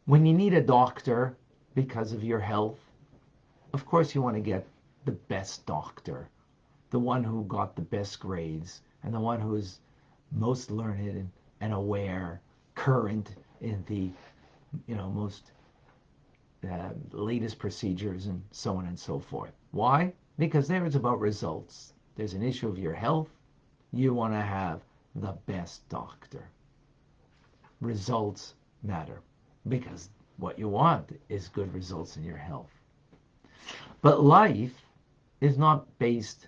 When you need a doctor because of your health, of course you want to get the best doctor, the one who got the best grades, and the one who is most learned and aware, current in the most latest procedures and so on and so forth. Why? Because there it's about results. There's an issue of your health. You want to have the best doctor. Results matter because what you want is good results in your health. But life is not based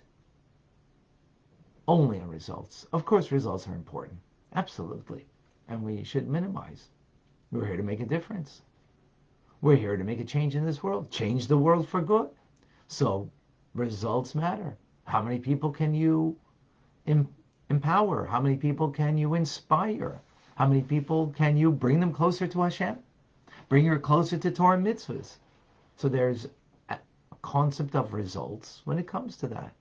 only on results. Of course, results are important. Absolutely. And we should minimize. We're here to make a difference. We're here to make a change in this world, change the world for good. So results matter. How many people can you empower? How many people can you inspire? How many people can you bring them closer to Hashem? Bring her closer to Torah mitzvahs. So there's a concept of results when it comes to that.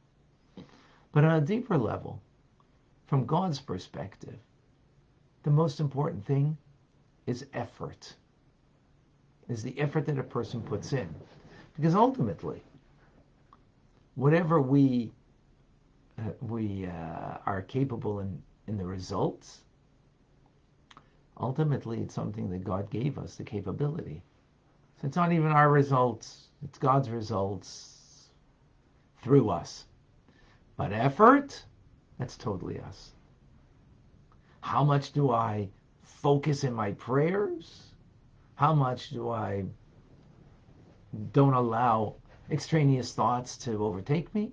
But on a deeper level, from God's perspective, the most important thing is effort. Is the effort that a person puts in. Because ultimately, whatever we are capable in the results, ultimately it's something that God gave us, the capability. So it's not even our results, it's God's results through us. But effort, that's totally us. How much do I focus in my prayers? How much do I don't allow extraneous thoughts to overtake me?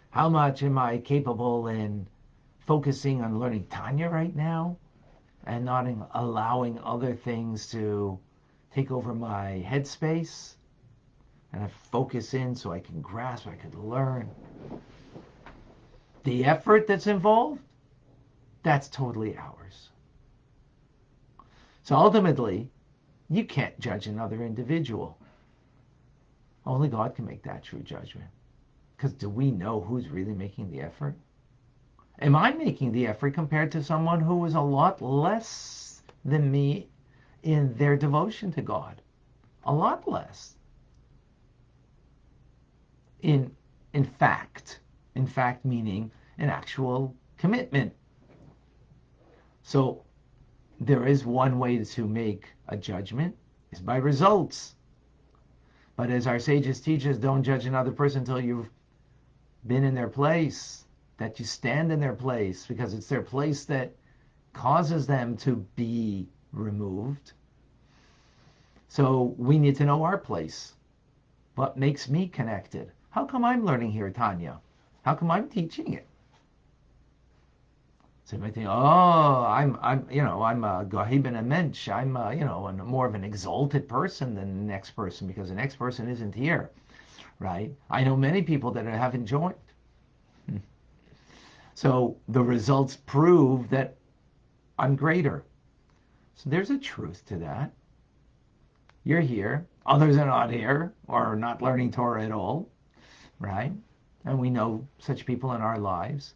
How much am I capable in focusing on learning Tanya right now and not allowing other things to take over my headspace? And I focus in so I can grasp, I can learn. The effort that's involved, that's totally ours. So ultimately, you can't judge another individual. Only God can make that true judgment. Because do we know who's really making the effort? Am I making the effort compared to someone who is a lot less than me in their devotion to God? A lot less. In fact meaning an actual commitment. So there is one way to make a judgment, is by results. But as our sages teach us, don't judge another person until you've been in their place, that you stand in their place, because it's their place that causes them to be removed. So we need to know our place. What makes me connected? How come I'm learning here, Tanya? How come I'm teaching it? So you might think, I'm a Gahib and a mensch. I'm, more of an exalted person than the next person because the next person isn't here, right? I know many people that haven't joined. So the results prove that I'm greater. So there's a truth to that. You're here. Others are not here or not learning Torah at all, right? And we know such people in our lives.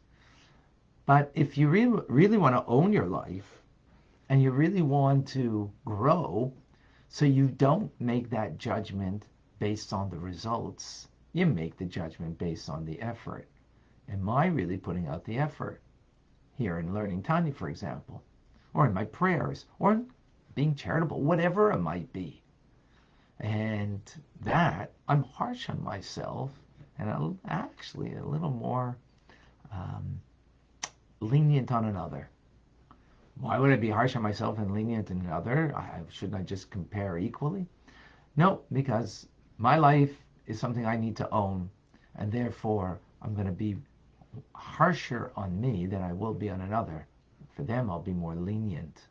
But if you really want to own your life and you really want to grow, so you don't make that judgment based on the results, you make the judgment based on the effort. Am I really putting out the effort here in learning Tanya, for example, or in my prayers, or in being charitable, whatever it might be? And that, I'm harsh on myself, and I'm actually a little more lenient on another. Why would I be harsh on myself and lenient on another? Shouldn't I just compare equally? No, because my life is something I need to own, and therefore I'm going to be harsher on me than I will be on another. For them, I'll be more lenient.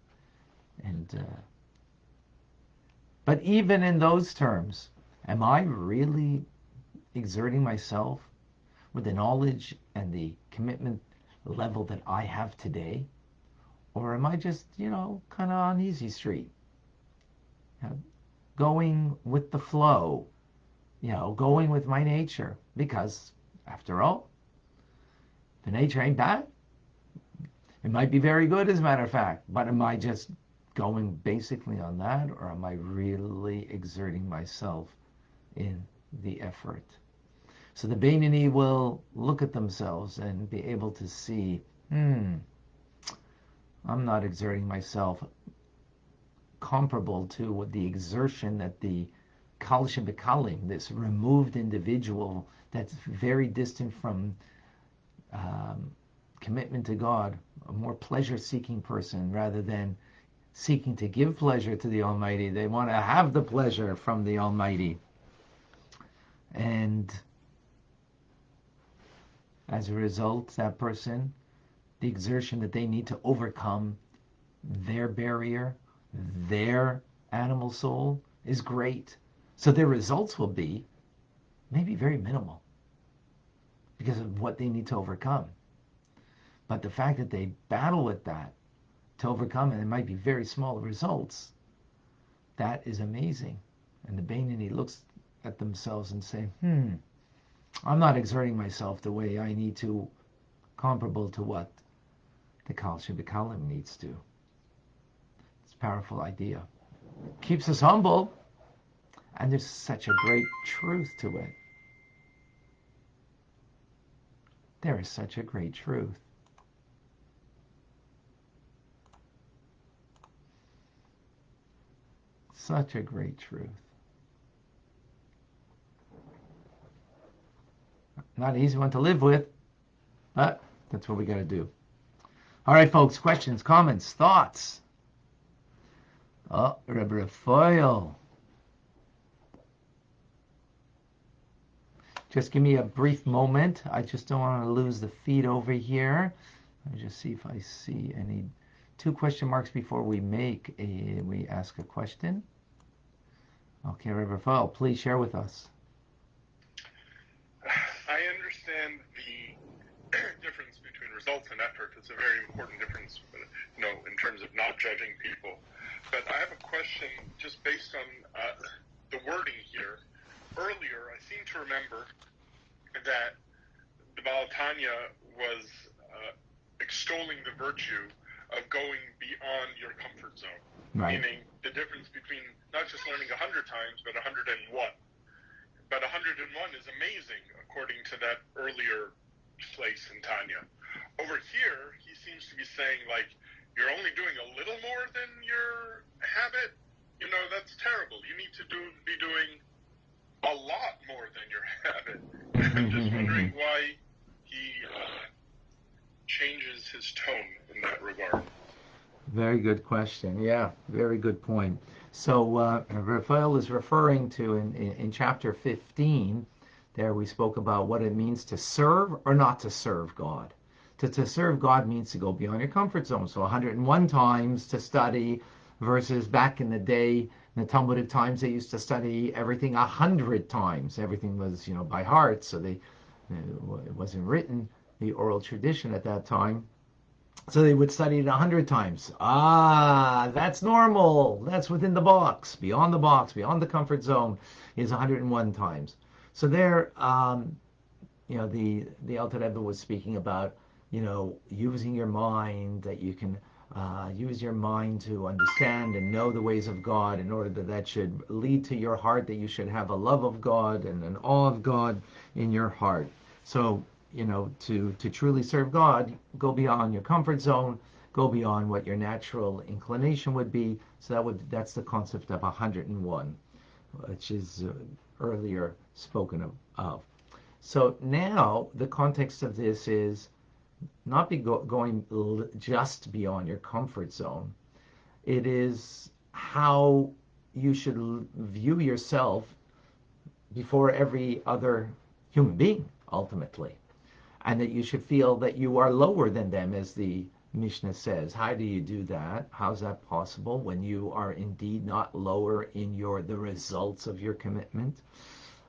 But even in those terms, am I really exerting myself with the knowledge and the commitment level that I have today? Or am I just, kind of on easy street? Going with the flow, going with my nature. Because, after all, the nature ain't bad. It might be very good, as a matter of fact. But am I just going basically on that, or am I really exerting myself in the effort? So the Beinoni will look at themselves and be able to see, I'm not exerting myself comparable to what the exertion that the Kal Shebekalim, this removed individual that's very distant from commitment to God, a more pleasure-seeking person rather than seeking to give pleasure to the Almighty. They want to have the pleasure from the Almighty. And as a result, that person, the exertion that they need to overcome their barrier, their animal soul, is great. So their results will be maybe very minimal because of what they need to overcome. But the fact that they battle with that to overcome it, it might be very small results, that is amazing. And the Beinoni looks at themselves and say, I'm not exerting myself the way I need to, comparable to what the Kal Shebekalim needs to. It's a powerful idea. Keeps us humble, and there's such a great truth to it. There is such a great truth. Such a great truth. Not an easy one to live with, but that's what we got to do. All right, folks, questions, comments, thoughts? Oh, Rabbi Raphael. Just give me a brief moment. I just don't want to lose the feed over here. Let me just see if I see any 2 question marks before we ask a question. Okay, Rabbi Raphael, please share with us. I understand the difference between results and effort. It's a very important difference, in terms of not judging people. But I have a question just based on the wording here. Earlier, I seem to remember that the Tanya was extolling the virtue of going beyond your comfort zone, right. Meaning the difference between not just learning 100 times, but 101. But 101 is amazing, according to that earlier place in Tanya. Over here, he seems to be saying, like, you're only doing a little more than your habit. That's terrible. You need to be doing a lot more than your habit. I'm just wondering why he changes his tone in that regard. Very good question. Yeah, very good point. So Raphael is referring to in chapter 15, there we spoke about what it means to serve or not to serve God. To serve God means to go beyond your comfort zone. So 101 times to study versus back in the day, in the Talmudic times, they used to study everything 100 times. Everything was, by heart, so it wasn't written, the oral tradition at that time. So they would study it 100 times. That's normal. That's within the box. Beyond the comfort zone is 101 times. So there, the Alter Rebbe was speaking about, using your mind, that you can use your mind to understand and know the ways of God in order that should lead to your heart, that you should have a love of God and an awe of God in your heart. So, to truly serve God, go beyond your comfort zone, go beyond what your natural inclination would be. So that's the concept of 101, which is earlier spoken of. So now the context of this is not going just beyond your comfort zone. It is how you should view yourself before every other human being, ultimately. And that you should feel that you are lower than them, as the Mishnah says. How do you do that? How's that possible when you are indeed not lower in the results of your commitment?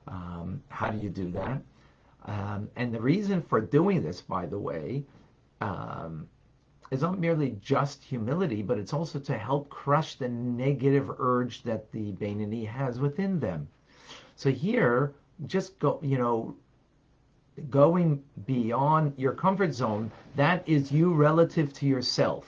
How do you do that? And the reason for doing this, by the way, is not merely just humility, but it's also to help crush the negative urge that the Beinoni has within them. So here, just going beyond your comfort zone, that is you relative to yourself,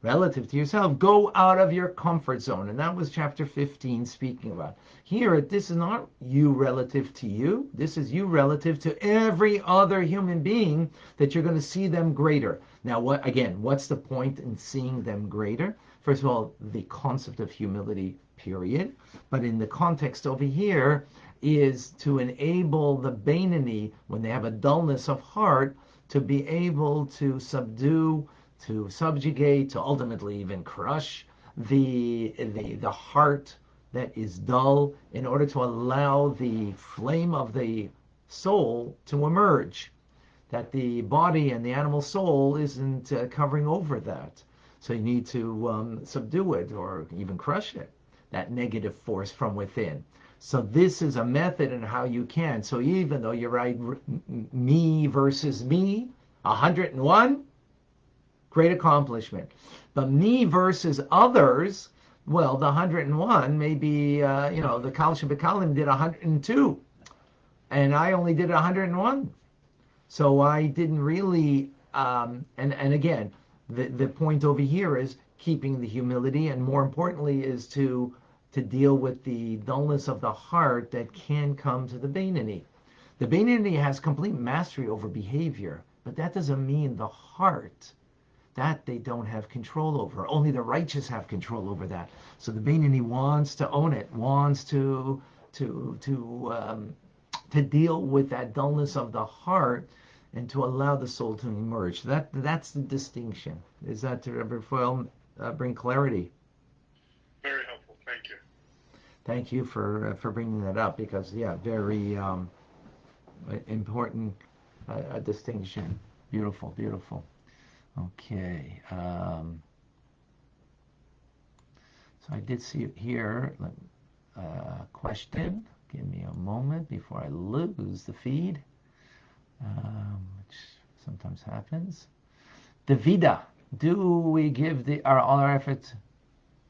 relative to yourself. Go out of your comfort zone. And that was chapter 15 speaking about. Here, this is not you relative to you. This is you relative to every other human being that you're going to see them greater. Now, what's the point in seeing them greater? First of all, the concept of humility, period. But in the context over here is to enable the Beinoni, when they have a dullness of heart, to be able to subdue, to subjugate, to ultimately even crush the heart that is dull, in order to allow the flame of the soul to emerge. That the body and the animal soul isn't covering over that. So you need to subdue it or even crush it, that negative force from within. So this is a method in how you can. So even though you're right, me versus me, 101, great accomplishment. But me versus others, well, the 101, maybe, the Kal Shebekalim did 102, and I only did 101. So I didn't really, and again, the point over here is keeping the humility, and more importantly is to deal with the dullness of the heart that can come to the Beinoni. The Beinoni has complete mastery over behavior, but that doesn't mean the heart, that they don't have control over. Only the righteous have control over that. So the Beinoni wants to own it, wants to deal with that dullness of the heart and to allow the soul to emerge. That's the distinction. Is that to bring clarity? Very helpful. Thank you. Thank you for bringing that up, because very important distinction. Beautiful, beautiful. Okay. So I did see here a question. Give me a moment before I lose the feed, which sometimes happens. The Vida. Do we give all our efforts?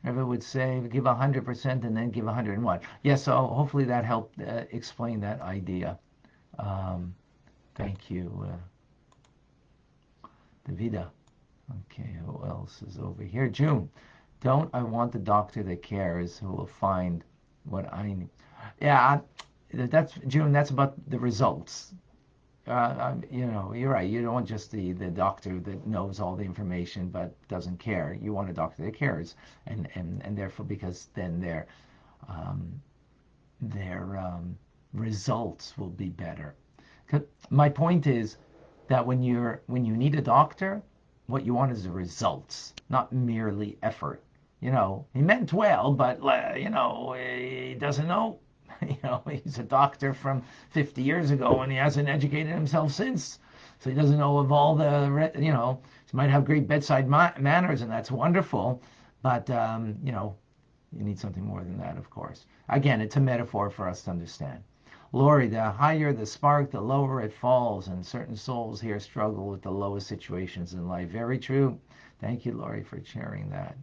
Rabbi would say, give 100% and then give 101. Yes, so hopefully that helped explain that idea. Thank you. The Vida. Okay, who else is over here? June. Don't I want the doctor that cares, who will find what I need? Yeah, that's June. That's about the results. You're right. You don't want just the doctor that knows all the information but doesn't care. You want a doctor that cares, and therefore, because then their results will be better. My point is that when you need a doctor, what you want is the results, not merely effort. He meant well, but he doesn't know. He's a doctor from 50 years ago, and he hasn't educated himself since. So he doesn't know of all he might have great bedside manners, and that's wonderful. But, you need something more than that, of course. Again, it's a metaphor for us to understand. Lori, the higher the spark, the lower it falls, and certain souls here struggle with the lowest situations in life. Very true. Thank you, Lori, for sharing that.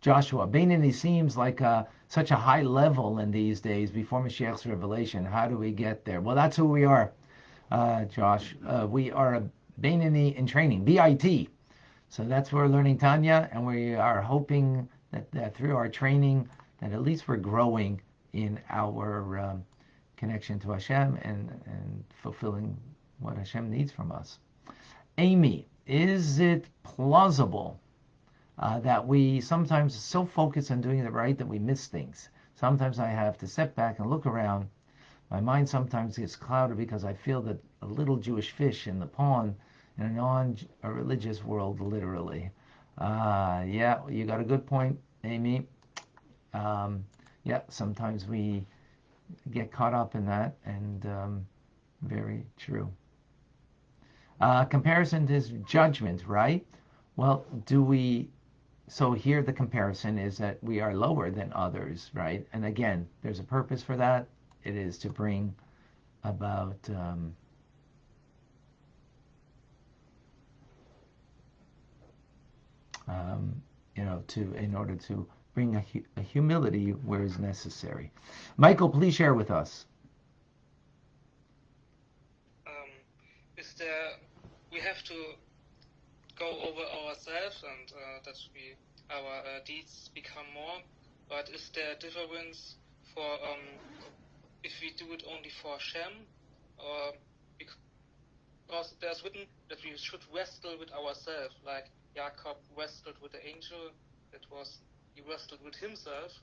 Joshua, Beinoni seems like such a high level in these days before Mashiach's revelation. How do we get there? Well, that's who we are, Josh. We are a Beinoni in training, BIT. So that's where we're learning Tanya, and we are hoping that through our training, that at least we're growing in our connection to Hashem and fulfilling what Hashem needs from us. Amy, is it plausible that we sometimes are so focused on doing the right that we miss things? Sometimes I have to step back and look around. My mind sometimes gets clouded because I feel that a little Jewish fish in the pond in a non-religious world, literally. Yeah, you got a good point, Amy. Yeah, sometimes we get caught up in that, and very true. Comparison is judgment, right? Well, so here the comparison is that we are lower than others, right? And again, there's a purpose for that. It is to bring about in order to bring a humility where is necessary. Michael, please share with us. Is we have to go over ourselves and that our deeds become more. But is there a difference for if we do it only for Hashem, or because there's written that we should wrestle with ourselves, like Jacob wrestled with the angel. He wrestled with himself.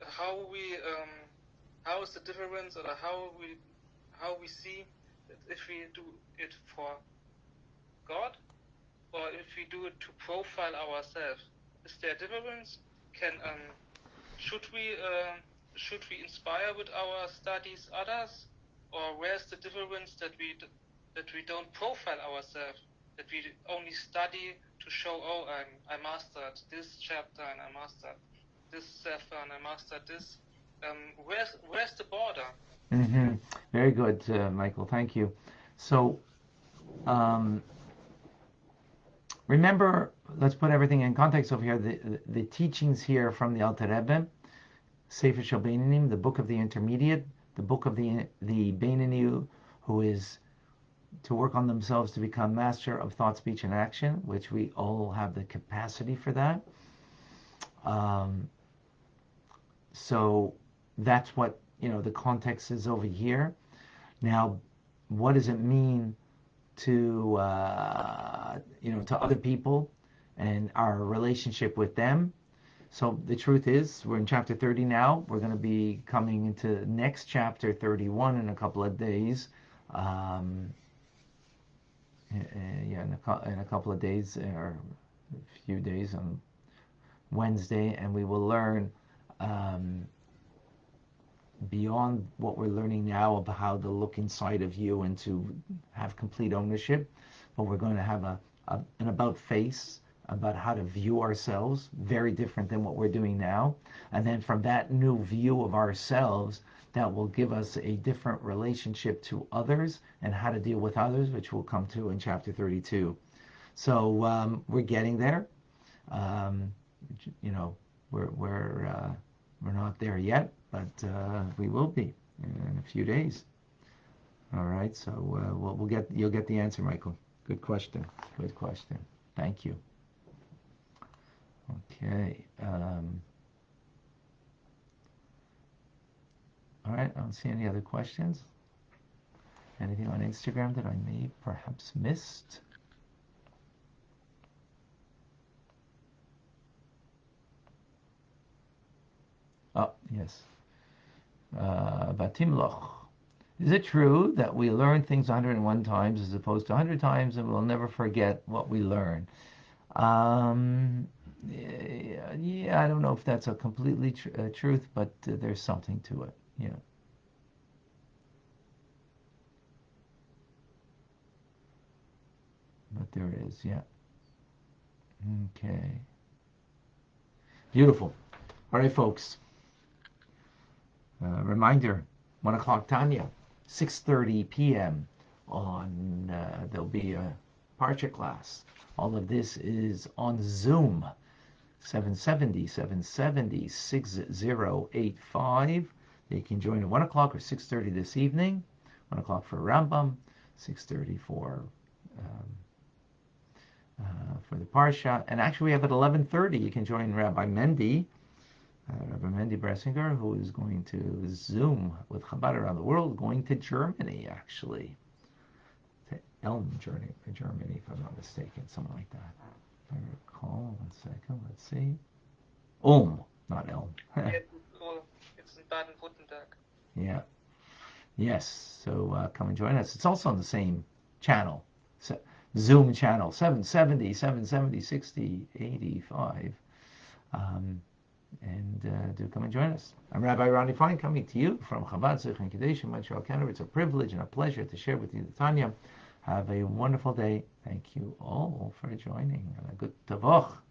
How is the difference, or how we see that if we do it for God, or if we do it to profile ourselves? Is there a difference? Should we inspire with our studies others, or where's the difference that we don't profile ourselves, that we only study to show, I mastered this chapter and I mastered this sefer and I mastered this? Where's the border? Mm-hmm. Very good, Michael. Thank you. So, remember, let's put everything in context over here. The teachings here from the Alter Rebbe, Sefer Shel Beinanim, the book of the intermediate, the book of the Beinani, who is to work on themselves to become master of thought, speech, and action, which we all have the capacity for that. So that's what, the context is over here. Now, what does it mean to other people and our relationship with them? So the truth is, we're in chapter 30 now. We're going to be coming into next chapter 31 in a couple of days. In a couple of days, or a few days, on Wednesday, and we will learn beyond what we're learning now about how to look inside of you and to have complete ownership. But we're going to have an about face about how to view ourselves, very different than what we're doing now. And then from that new view of ourselves, that will give us a different relationship to others and how to deal with others, which we'll come to in chapter 32. So we're getting there. We're not there yet, but we will be in a few days. All right. So you'll get the answer, Michael. Good question. Good question. Thank you. Okay. All right. I don't see any other questions. Anything on Instagram that I may perhaps missed? Oh, yes. Batimloch. Is it true that we learn things 101 times as opposed to 100 times and we'll never forget what we learn? Yeah, I don't know if that's a completely truth, but there's something to it. Yeah. But there is, yeah. Okay. Beautiful. All right, folks. Reminder, 1 o'clock Tanya, 6:30 p.m. on, there'll be a Parsha class. All of this is on Zoom, 770-6085. You can join at 1 o'clock or 6:30 this evening. 1 o'clock for Rambam, 6:30 for the Parsha. And actually we have at 11:30, you can join Rabbi Mendy, Bressinger, who is going to Zoom with Chabad around the world, going to Germany, actually. To Elm, Germany, if I'm not mistaken, something like that. If I recall, 1 second, let's see. Ulm, not Elm. It's in Baden-Württemberg. Yeah. Yes, so come and join us. It's also on the same channel, Zoom channel, 770, 60, 85. And do come and join us. I'm Rabbi Ronnie Fine, coming to you from Chabad Zich and Kadesh in Montreal, Canada. It's a privilege and a pleasure to share with you the Tanya. Have a wonderful day. Thank you all for joining. And a good tavoch.